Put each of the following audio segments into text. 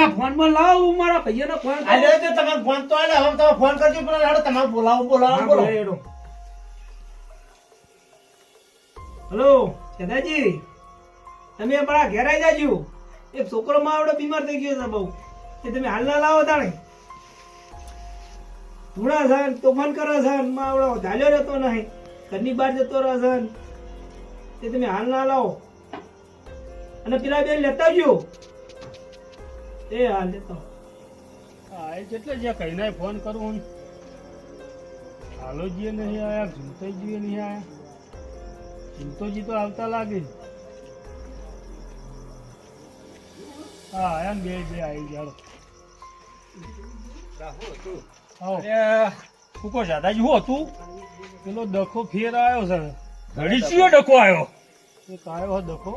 લ્યા ફોન માં લાવ હું મારા ભાઈઓને ફોન આલે તો તમે ફોન તો આલે હવે તમે ફોન કરજો પણ હાડો તમારે બોલાવો બોલો હેલો દાદાજી તમે અમારા ઘેર આવી જાજો એક છોકરો માવડો બીમાર થઈ ગયો છે બહુ એ તમે હાલ ના લાવો તાણે ધૂણા છે તોફાન કરે છે માવડો ઝાલ્યો રહેતો નહીં ઘરની બહાર જતો રહે છે તે તમે હાલ ના લાવો અને પેલા બેન લેતા આવજો એ હાલ લેતો હા એ એટલે જ્યાં કઈ ના ફોન કરું હાલોજીએ નહીં આયા ઝુમતોજીએ નહીં આયા ઝુમતોજી તો આવતા લાગે હા આયા ને બે આવી જાડો શું કહો દાદાજી હું હતું પેલો ડખો ફેર આવ્યો છે ઘડી ચિયો ડખો આવ્યો એક આવ્યો ડખો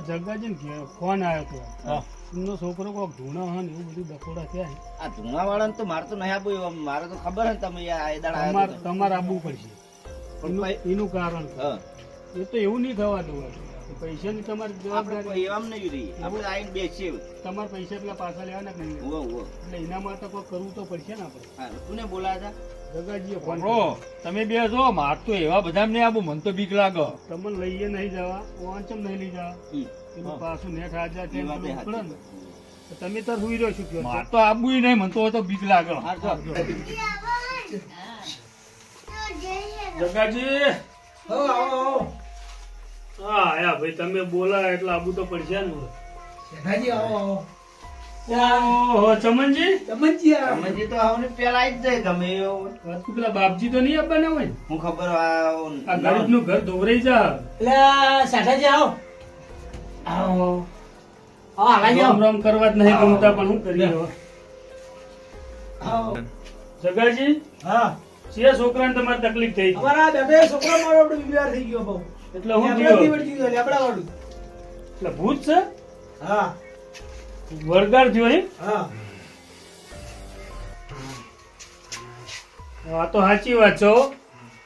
જગાજી ને ફોન આવ્યો હતો એમનો છોકરો કોક ધૂણા હા ને એવું બધું ડખોડા થયા આ ધૂણા વાળાને તો મારે તો નહીં આપવું મારે તો ખબર હે તમે તમારે આપવું પડશે એનું કારણ એ તો એવું નહીં થવાતું પૈસાની તમારી જવાબદારી એમ નહીં રહી આપણે આવીને બેસીએ તમારે પૈસા પેલા પાછા લેવાના કે નહીં એટલે એના માટે કોઈ કરવું તો પડશે ને આપણે કોને બોલાયા જગાજીએ ફોન તમે બે જો માર તો એવા બધા ને આવું મન તો બીક લાગે તમને લઈએ નહીં જવા વાંચમ નહીં લઈ જવા એનું પાછું નેટ હાજર છે તમે તો સુઈ રહ્યો છો માર તો આબુ નહીં મન તો બીક લાગે જગાજી હા આયા ભાઈ તમે બોલા એટલે આબુ તો પડશે ને દાદાજી આવો ઓહો ચમનજી સમજી તો આવને પેલા આવી જ જાય ગમે એવો તું પેલા બાપજી તો નહીં આપવાના હોય હું ખબર આ ગરીબ નું ઘર ધોવરાઈ જા એટલે સાઠાજી આવો આવો રામ રામ કરવા જ નહીં ગમતા પણ શું કરીએ હવે જગાજી હા છે છોકરાને તમારી તકલીફ થઈ અમારા બેબે છોકરો મારો બીમાર થઈ ગયો બહુ એટલે હું થયો લેબડા વાળું એટલે ભૂત છે હા વરગાર થયો હે હા આ તો સાચી વાત છે હો.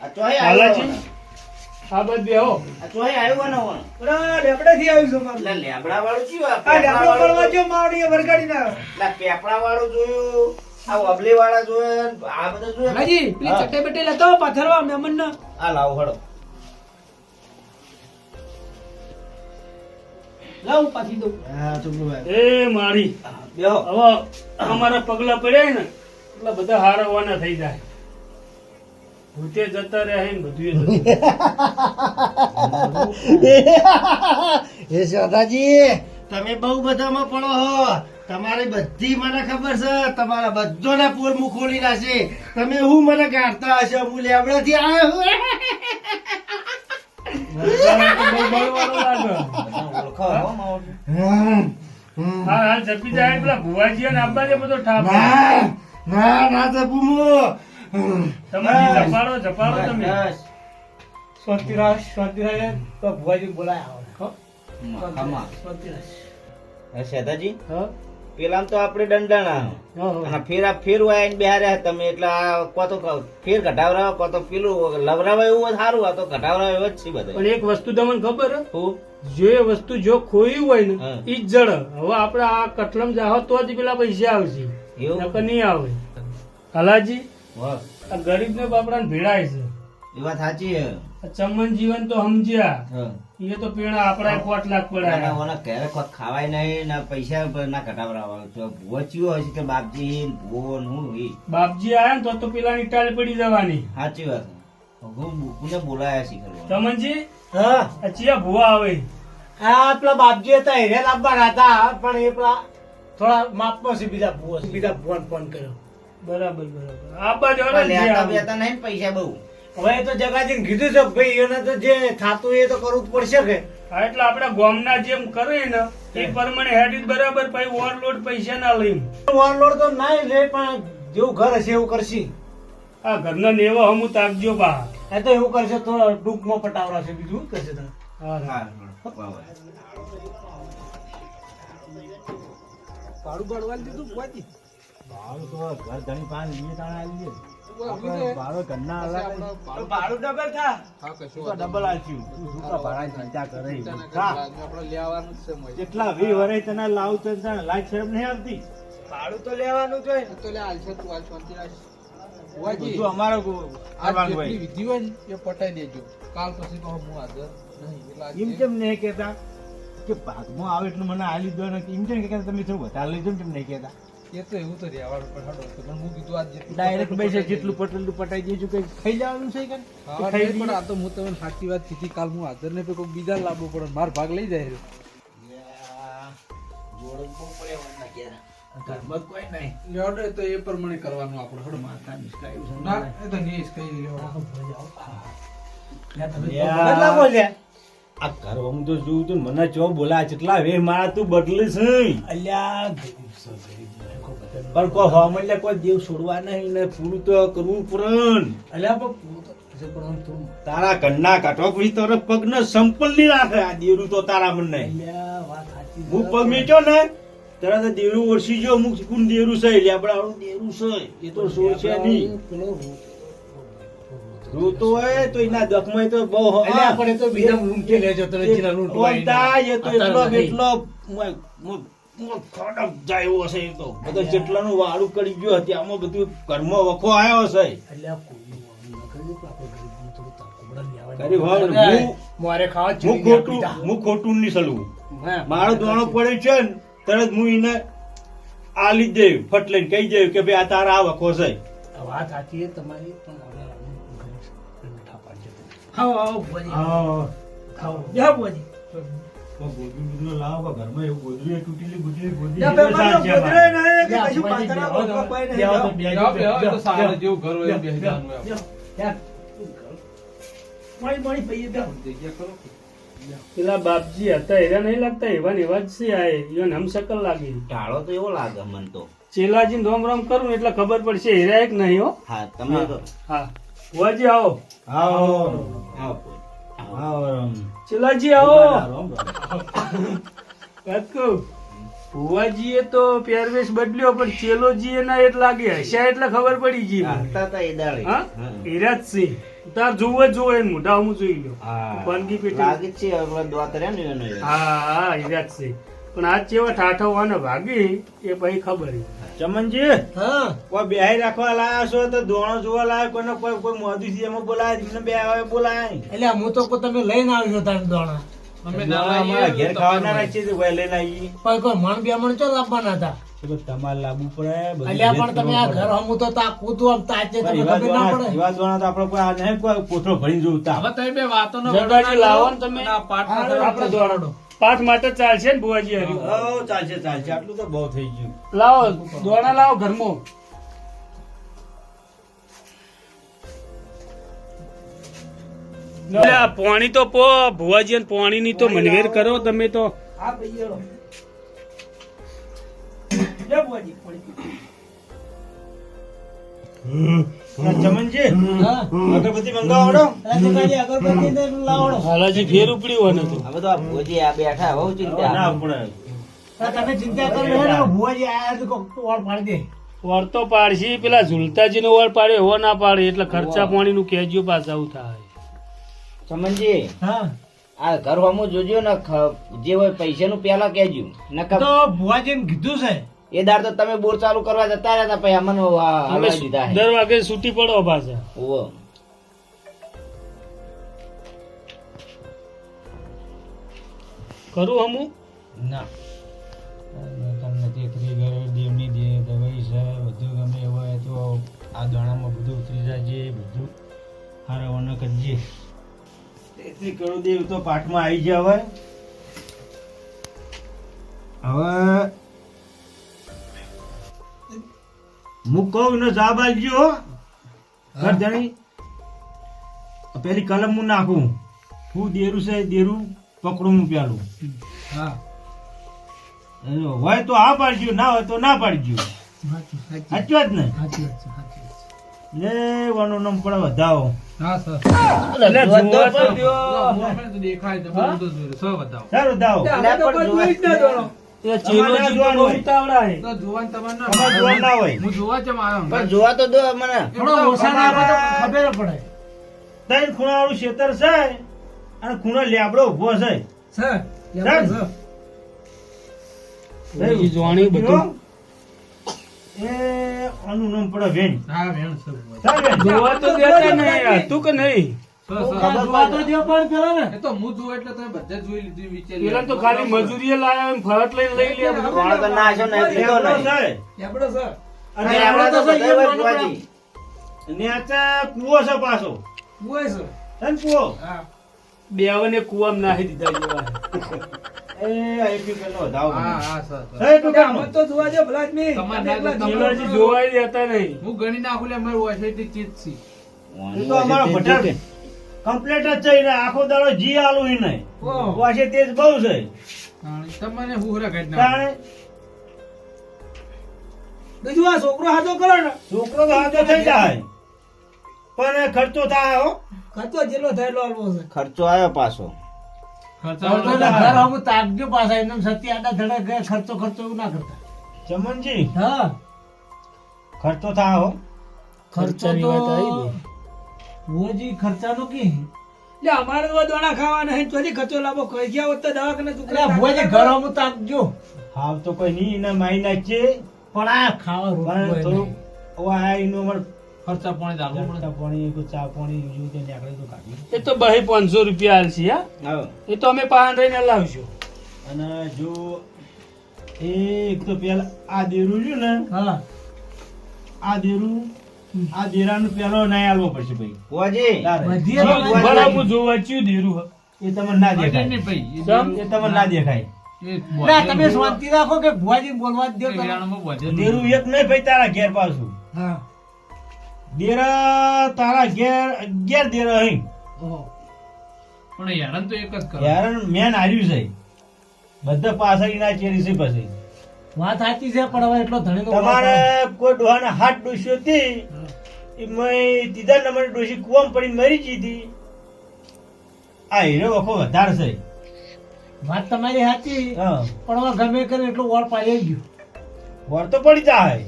આ ચોહે હાલાજી આવ્યો આ બધે હો આ ચોહે આવ્યો ને ઓન બરા લેબડા થી આવ્યું છે મારું એટલે લેબડા વાળું શું આ લેબડો પડવા જો માવડીએ વરગાડી ના એટલે પેપડા વાળું જોયું આ વબલી વાળા જોયે આ બધા જોયે હાજી પેલી ચટે બટે લેતો પાથરવા મેમન ના આ લાવ હળો લાવ પાછી દઉં હા ચુપલું ભાઈ એ મારી બેહો હવે અમારા પગલા પડ્યા ને એટલે બધા હારવાના થઈ જાય ભૂતે જતા રહ્યા ને બધું એ દાદાજી તમે બહુ બધામાં પડો હો તમારી બધી મને ખબર છે તમારા બધાના પોલ મું ખોલી નાખશે તમે હું મને કાઢતા હશો હું લેબડાથી આવ્યો હું ઓળખો હો માવડી હા હા જપી જાય પેલા ભુવાજી ને આબા ને બધો ઠાપ ના ના તો બુમો તમે જપાડો જપાડો તમે શાંતિરાજ તો ભુવાજી બોલાય આવો શેતાજી હા પેલા તો આપણે દંડાણા અને ફેર વાઈને બેહાર્યા તમે એટલે આ કોતો ફેર ઘટાવરાવ કોતો પેલું લવરાવા એવું સારું આ તો ઘટાવરાવ એવો જ છે બધા પણ એક વસ્તુ તમને ખબર હે? હું જો એ વસ્તુ જો ખોયું હોય ને હા. ઈ જ જડ હવે આપડે આ કટલમ જાહો તો જ પેલા પૈસા આવશે એવું? નકર નહીં આવે હાલાજી વાહ આ ગરીબ ને બાપડા ભેળાય છે એ વાત સાચી હે આ ચમન જીવન તો સમજ્યા હા. એ તો પેણા આપડા 4 લાખ પડ્યા ઓના ઘરે કોઈ ખાવાય નહીં ના પૈસા ના ઘટાવરાવા તો ભૂવો ચિયો હોય છે કે બાપજી ભૂવો ને હું ઈ બાપજી આયા ને તો પેલા ની ટાળી પડી જવાની સાચી વાત હું બુકુને બોલાયા શીખરવા ચમનજી હા આ ચિયા ભુવા આવે આ પેલા બાપજી હતા હેરેલ આપવાના હતા પણ એ પેલા થોડા માપમાં છે બીજા ભુવન ફોન કર્યો બરાબર આ બાજુ લેતા બેતા નહીં પૈસા બહુ હવે એ તો જગાજીને કીધું છે ભાઈ એને તો જે થાતું એ તો કરવું જ પડશે કે હા એટલે આપડા ગામના જેમ કરે ને એ પ્રમાણે હેડી બરાબર પછી ઓવરલોડ પૈસા ના લઈ ઓવરલોડ તો ના લે પણ જેવું ઘર હશે એવું કરશે આ ઘરના નેવા હમું તાકજો બા એ તો એવું કરશે તો ટૂંકમાં પટાવરાશે બીજું શું કરશે તમે હા હા ભાડું ભરવા દીધું ભુવાજી ભાડું તો ઘર ધણી પાંચ 2 તાણા આવી જાય ભાડો ઘરના અલગ તો ભાડું ડબલ થા તો ડબલ આલ્યું તું કા ભાડા ચિંતા કરે કેટલા 20 વર્ષ તને લાવ તો તને લાજ શરમ નહીં આવતી ભાડું તો લેવાનું જ હોય તો લે આલશે તું આલ શાંતિ રાખ બધું અમારો કરવાનું હોય વિધિ હોય ને એ પટાઈ દેજો કાલ પછી તો હું હાજર નહીં એટલે આજે એમ કેમ નહીં કહેતા કે ભાગમાં આવે એટલું મને આલી દો ને એમ કેમ કે તમે થોડું વધારે લઈ જાવ કેમ નહીં કહેતા એ તો એવું તો રહેવાનું પણ હાડો તો પણ હું કીધું આજ જેટલું ડાયરેક્ટ બેસે જેટલું પટેલું પટાઈ દેજો કઈ ખાઈ જવાનું છે કે હા ખાઈ નહીં, પણ આ તો હું તમને સાચી વાત કીધી કાલ હું હાજર નહીં કોઈ બીજા લાવવો પડે માર ભાગ લઈ જાય છે. કોઈ નહીં લેવડે તો એ પ્રમાણે કરવાનું આપણે હડો માતા નિષ્કાયું છે ના એ તો નહીં કઈ લેવડો કેટલા બોલ્યા આ ઘર હું તો જોઉં તું મને ચો બોલા કેટલા વે મારા તું બદલે છે અલ્યા પણ કોઈ હોમલ્યા કોઈ દેવ છોડવા નહીં ને પૂરું તો કરવું પૂરણ અલ્યા પણ પૂરું તો થશે પણ તું તારા ઘરના કાઢવા પછી તારો પગ ને સંપલ નહીં રાખે આ દેવરું તો તારા મન નહીં અલ્યા વાત સાચી હું પગ મેચ્યો ને તારા તો દેવરું ઓરસી ગયો અમુક કોણ દેવરું છે એટલે આપણે આવડું દેવરું છે એ તો સોળ છે નહીં પેલો રોતો હોય તો એના દખમાં તો બહુ અલ્યા પણ એ તો બીજા રૂમ કે લેજો તને ચીના રૂમ ઓમતા એ તો એટલો એટલો ખડક જાય એવો હશે એ તો બધો જેટલાનું વાળું કરી ગયો હતી આમાં બધું ઘરમાં વખો આવ્યો છે અલ્યા કોઈ ન કર્યું કે આપણે ગરીબનું થોડું તાકોબડા લેવા કરી વાળ મારે ખાવા હું ખોટું નહીં સલવું મારો દોણો પડે છે ને તરત હું એને આલી જ દે ફટ લઈને કહી દે કે ભાઈ આ તારા આ વખો છે વાત સાચી છે તમારી પણ હવે મીઠા પાડજો ખાઓ આવો ભોજી ખાઓ જા ભોજી ગોદરું બીજું લાવો ઘરમાં એવું ગોદરું તૂટેલી ગોદરી યા બે મારો ગોદરે નહીં કે કશું પાતરા ગોદરા કોઈ નહીં તો સારા જેવું ઘર હોય બેસી જવાનું મળી મળી પૈયે બે જગ્યા કરો પેલા બાપજી હતા એવા નહીં લાગતા એવા ને એવા જ છે આ ઈવન હમશકલ લાગી ટાળો તો એવો લાગે મન તો ચેલાજી રોમ રોમ કરું ને એટલે ખબર પડશે હેરા એક નહીં હો હા તમે તો હા ભુવાજી આવો આવો આવો ચેલાજી આવો રામ કાકો ભુવાજીએ તો પહેરવેશ બદલ્યો પણ ચેલોજીએ ના એટલે લાગે હસ્યા એટલે ખબર પડી ગઈ હતા તા એ દાડે હા હીરા જ છે તાર જોવે જ જોવે મોઢા હું જોઈ લો હા પનગી પેટી લાગે જ છે હવે દોત રહ્યા ને એનો એ. હા હા હીરા જ છે પણ આજ ચેવા ઠાઠવવાને ભાગી એ પછી ખબર ચમનજી હા કોઈ બેહાઈ રાખવા લાયા છો તો દોણો જોવા લાયા કોઈને કોઈ કોઈ મોદી એમાં બોલાય એમને બે આવે બોલાય એટલે હું તો તમે લઈને આવ્યો તારે દોણા અમે અમારા ઘેર ખાવાના રાખીએ છીએ કોઈ લઈને આવીએ પણ કોઈ મણ બે મણ ચો લાવવાના હતા તો તમારે લાવવું પડે બધું અલ્યા પણ તમે આ ઘર હમું તો તાકું તું આમ તાચે પણ તમને ખબર ના પડે એવા દોણા તો આપણે કોઈ આ નહીં કોઈ કોથળો ભરીને જોતા તમે બે વાતો જગાજી લાવો ને તમે આપણે દોડાડો પાઠ માટે ચાલશે ને ભુવાજી હરી ચાલશે ચાલશે આટલું તો બહુ થઈ ગયું લાવો દોણા લાવો ઘરમાં પાણી તો પો ભુવાજી પાણી ની તો મનવેર કરો તમે તો હા પૈયે લે બોજી ચમનજી અગરબત્તી મંગાવડો હાલાજી ફેર ઉપડી હોય ને તો હવે તો આ ભોજી આ બેઠા બહુ ચિંતા ના પડે તમે ચિંતા કરો ભુવાજી આયા તો ઓળ પાડી દે વળ તો પાડશી પેલા ઝુલતાજી નો વળ પાડે એવો ના પાડે એટલે ખર્ચા પાણી નું કેજો પાછા આવું થાય ચમનજી હા આ ઘર હમું જોજો ને જે હોય પૈસાનું પેલા કહેજો નકર તો ભુવાજીને કીધું છે એ દાડ તો તમે બોર ચાલુ કરવા જતા રહ્યા હતા પછી અમને અમે હલવાઈ દીધા હે. દર વાગે છૂટી પડો પાછા ઓહો. કરું હમું ના તમને તેતરી ગયો દેવની દે દવાઈ છે બધું ગમે એવું હોય તો આ દાણામાં બધું ઉતરી જાય બધું હારવાના કરજે તેતરી કરોડ દેવ તો પાઠમાં આવી જાય હવે હું કહું ને જવાબ આપજો ઘર જણી પેલી કલમ હું નાખું હું દેરું છે દેરું પકડું હું પેલું હા હોય તો હા પાડજો ના હોય તો ના પાડજો સાચી વાત ને લેવાનું નામ પડે વધાવો હા સર એટલે જોવા તો દ્યો. દેખાય તો બધું જોયું સર બતાવો સારું વધાવો આપણે તો કોઈ જોઈ જ ના દોણો એ ચેલોજી તો બહુ ઉતાવળા હે. અમારે જોવાનું ના હોય. પણ જોવા તો દો મને. થોડો ઓછા નાખો તો ખબર પડે ત્રણ ખૂણાવાળું ખેતર છે અને ખૂણો લેબડો ઉભો છે. Sir sir. એ જોણી બધું એ આનું નામ પડે વેણ. હા વેણ સર સર વેણ. જોવા તો દેતા નહીં હતું કે નહીં જોવા તો દે પણ પેલા ને પેલા તો ખાલી મજૂરીએ લાયા એમ ફરટ લઈને લઈ લે બધું. કોણ તો ના છો નહીં લીધો લેબડો નહીં. છે. લેબડો સર અને લેબડો તો લેબડો બધાય હોય ભુવાજી. નેચે કૂવો છે પાછો. હોય સર છે ને કૂવો? હા બેવને કુવામાં નાખી દીધા જેવા એ આ એક વિકેટનો વધાવો બને. હા સર છે એક વિકેટનો? આમ તો જોવા દે ભલા આદમી ચેલોજી જોવાય દેતા નહીં. હું ગણી નાખું લે અમારું વાસેથી ચીજ છી એ તો અમારો ભટ્ટાર કમ્પ્લીટ જ છે ને આખો દાડો જી આલું ઈ નહીં. ઓહ. વાસે તેજ બહુ છે. તમને હુરા કાઢી તાણે બીજું આ છોકરો હાથો કરો ને છોકરો તો હાથો થઈ જાય પણ ખર્ચો થાય હો. ખર્ચો જેટલો થાય એટલો આલવો છે ખર્ચો આવ્યો પાછો. ઘર આવું તાપજો પાછા એમને સતી આડા ધડે ગયા ખર્ચો એવું ના કરતા ચમનજી હા ખર્ચો થાય હો. ખર્ચો તો રોજી ખર્ચાનો કી એટલે અમારે તો દોણા ખાવા નહીં ચોથી ખર્ચો લાવો કહી ગયા હોત તો દવાખાને એટલે ભુવાજી ઘર આવું તાપજો હાવ તો કોઈ નહીં એને માઈ નાખીએ પણ આ ખાવા પણ રોટલો થોડું હવે આ એનું અમારે ખર્ચા પાણી ચાલવું પડે ચા પાણી કોઈ ચા પાણી બીજું કંઈ નીકળે તો કાઢીએ. એ તો 500 રૂપિયા આલશે હા હા. એ તો અમે પાન રહીને લાવશું. અને જો એક તો પેલા આ દેરું રહ્યું ને હા આ દેરું આ દેરાનું પેલો નહીં આલવો પડશે ભાઈ. ભુવાજી. તારે. વધી હા, તો બરાબર જોવા ચિયું દેરું હે. એ તમને ના દેખાય. નહીં ભાઈ એ તમને ના દેખાય. ના તમે શાંતિ રાખો કે ભુવાજી બોલવા જ દો તમે. દેરું એક નહીં ભાઈ તારા ઘેર પાછું. હા દેરા તારા ઘેર 11 દેરા અહીં. ઓહો. પણ હેરાન તો એક જ કરો યાર મેન હાર્યું છે. બધા પાછળ ના ચેરી છે પછી. વાત સાચી છે પણ હવે એટલો ધણીનો તમારે કોઈ ડોહાના હાથ ડોસ્યો હતી એમાં ત્રીજા નંબર ડોસી કુવામાં પડીને મરી ગઈ હતી. આ હીરો વખો વધારે છે. વાત તમારી સાચી હા પણ હવે ગમે કરે એટલું વળ પાડી ગયું વર તો પડી જાય.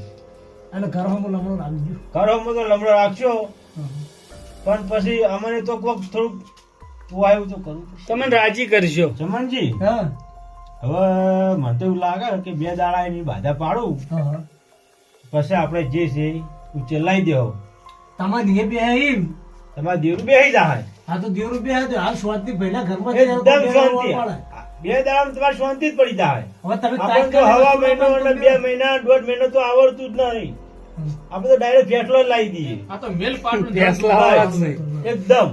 અને ઘરમાં હું લમણો આવી ગયું ઘરોમાં તો લમડો રાખશો પણ પછી અમને તો કોક થોડુંક પોવાયું તો કરવું પડશે. તમે રાજી કરશો. ચમનજી હા હવે મને તો એવું લાગે કે 2 દાડા એની બાધા પાડું હા પછી આપણે જે છે એ ચલાવી દેવો. તમારે ધીરે બે એમ તમારે દેરું બેસી જાય આ તો દેવ રૂપિયા હતો હાલ શાંતિ પહેલા ઘરમાં એકદમ શાંતિ. 2 દાડા તમારે શાંતિ જ પડી જાય. હવે તમે આપણે તો હવા મહિનો અને 2 મહિના 1.5 મહિનો તો આવડતું જ નહીં. આપણે તો ડાયરેક્ટ ફેસલો લાવી દઈએ આ તો મેલ પાટનું ફેસલા વાળા જ નહીં. એકદમ.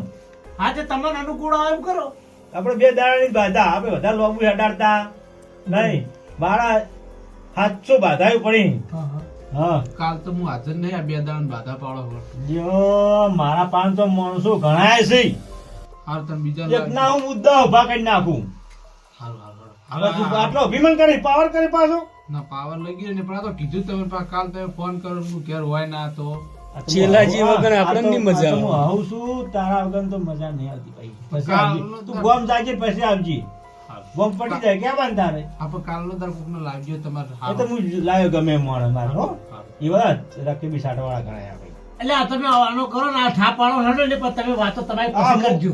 આજે તમને અનુકૂળ આવે એમ કરો આપણે 2 દાડાની બાધા આપણે વધારે લોબુ હટાડતા નહીં. બાળા 700 બાધાયું પડી. હા હા હા કાલ તો હું હાજર નહીં આ 2 દાડા બાધા પાડો પડે જો મારા 500 માણસો ઘણાય છે. હાલ તમે બીજા એક ના હું મુદ્દા ઉભા કરી નાખું. હાલ હાલ હવે તું આટલો અભિમાન કરી પાવર કરી પાછો. ના પાવર લગી ને પણ આ તો કીધું તમે પણ કાલ તમે ફોન કરો હું ઘેર હોય ના તો ચેલાજી વગર આપણે આ તો- નહીં મજા આ તો હું આવે. આવું છું તારા વગર તો મજા નહીં આવતી ભાઈ. પછી કાલ આવજે. નો તું તાર- ગોમ જાજે પછી આવજે. હાલ. ગોમ પડી જાય ક્યાં બાંધ તારે. આપણે કાલનો તાર કોકને લાવજો તમારે એ હાલ તો હું લાવ્યો ગમે એમ માણસ મારે હો. હાલ. એ બધા રકબી સાટવાળા ગણાય ભાઈ. એટલે આ તમે આનો કરો ને આ ઠા પાડો હટો એટલે પણ તમે વાતો તમારી આ પછી કરજો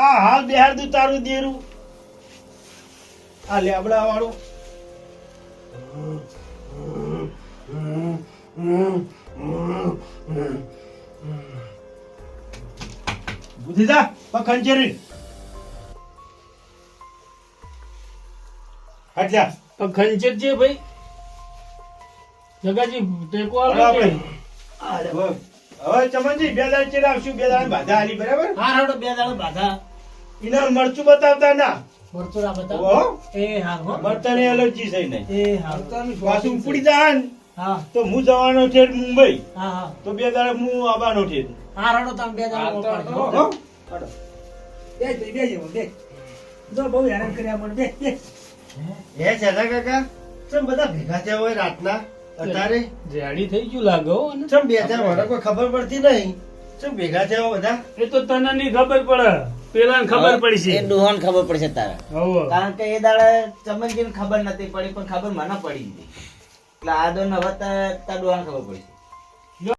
આ હાલ બેહાર દઉં તારું દેરું. આ લેબડા વાળું બુધી જા પખંચેરી હટ જા. પણ ખંચેર છે ભાઈ જગાજી ટેકો હવે આલો કે? આપણે હવે ચમનજી 2 દાડા ચેર આવશું 2 દાડા બાધા આલી બરાબર. હા હટો બે દાડો બાધા એના મરચું બતાવતા ના. વર્તુળા બતાવો ઓહો. એ હા હો મરચાની એલર્જી છે નહીં. એ હા પાછું ઉપડી જાય ને હા તો હું જવાનો છે મુંબઈ હા હા તો 2 દાડા હું આવવાનો છે. હા હટો તમે બે દાડો પાડજો હો? બે જો બહુ હેરાન કર્યા મને બે એ જરા કાકા ચમ બધા ભેગા થયા હોય રાતના અત્યારે રેડી થઈ ગયું લાગે હો ને? ચમ બે ચાર મને કોઈ ખબર પડતી નહીં ચમ ભેગા થયા હોય બધા એ તો તને નહીં ખબર પડે પેલાને ખબર પડી છે એ ડોહાને ખબર પડશે તારા હોવે. કારણ કે એ દાડે ચમનજીને ખબર નથી પડી પણ ખબર મને પડી ગઈ એટલે આ દોન હવે તાર ડોહાને ખબર પડી